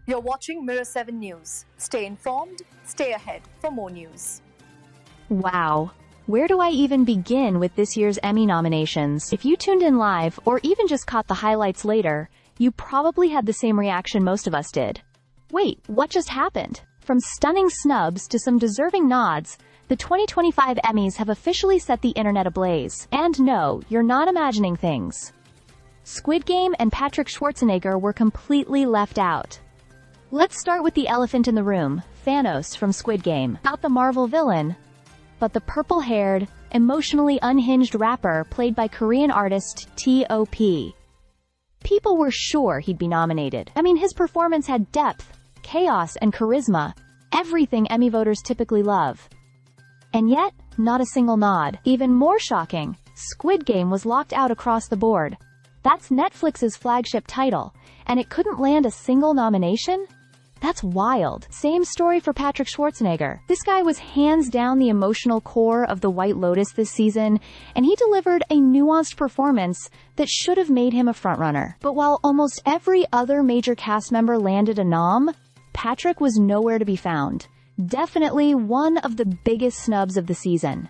You're watching Mirror 7 News. Stay informed, stay ahead for more news. Wow. Where do I even begin with this year's Emmy nominations? If you tuned in live, or even just caught the highlights later, you probably had the same reaction most of us did. Wait, what just happened? From stunning snubs to some deserving nods, the 2025 Emmys have officially set the internet ablaze. And no, you're not imagining things. Squid Game and Patrick Schwarzenegger were completely left out. Let's start with the elephant in the room, Thanos from Squid Game. Not the Marvel villain, but the purple-haired, emotionally unhinged rapper played by Korean artist T.O.P. People were sure he'd be nominated. I mean, his performance had depth, chaos, and charisma, everything Emmy voters typically love. And yet, not a single nod. Even more shocking, Squid Game was locked out across the board. That's Netflix's flagship title, and it couldn't land a single nomination? That's wild. Same story for Patrick Schwarzenegger. This guy was hands down the emotional core of The White Lotus this season, and he delivered a nuanced performance that should have made him a frontrunner. But while almost every other major cast member landed a nom, Patrick was nowhere to be found. Definitely one of the biggest snubs of the season.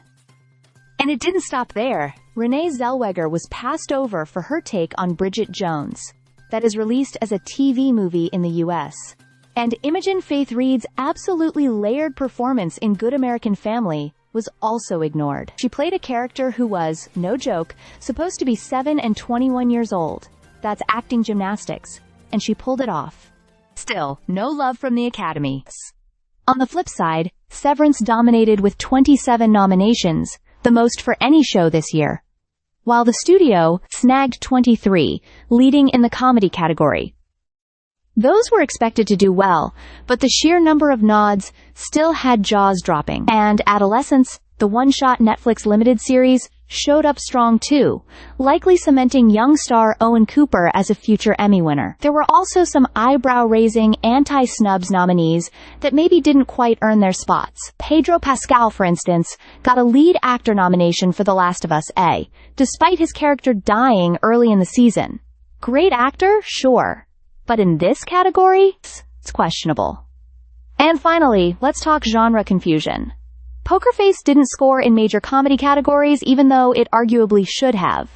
And it didn't stop there. Renee Zellweger was passed over for her take on Bridget Jones, that is released as a TV movie in the US. And Imogen Faith Reed's absolutely layered performance in Good American Family was also ignored. She played a character who was, no joke, supposed to be 7 and 21 years old. That's acting gymnastics. And she pulled it off. Still, no love from the Academy. On the flip side, Severance dominated with 27 nominations, the most for any show this year, while the studio snagged 23, leading in the comedy category. Those were expected to do well, but the sheer number of nods still had jaws dropping. And Adolescence, the one-shot Netflix limited series, showed up strong too, likely cementing young star Owen Cooper as a future Emmy winner. There were also some eyebrow-raising anti-snubs nominees that maybe didn't quite earn their spots. Pedro Pascal, for instance, got a lead actor nomination for The Last of Us A, despite his character dying early in the season. Great actor? Sure. But in this category, it's questionable. And finally, let's talk genre confusion. Poker Face didn't score in major comedy categories, even though it arguably should have.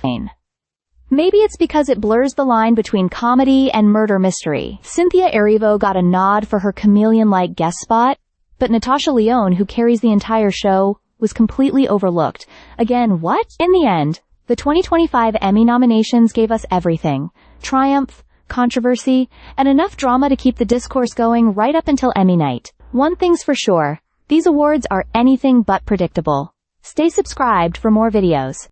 Maybe it's because it blurs the line between comedy and murder mystery. Cynthia Erivo got a nod for her chameleon-like guest spot, but Natasha Lyonne, who carries the entire show, was completely overlooked. Again, what? In the end, the 2025 Emmy nominations gave us everything. Triumph, controversy, and enough drama to keep the discourse going right up until Emmy night. One thing's for sure. These awards are anything but predictable. Stay subscribed for more videos.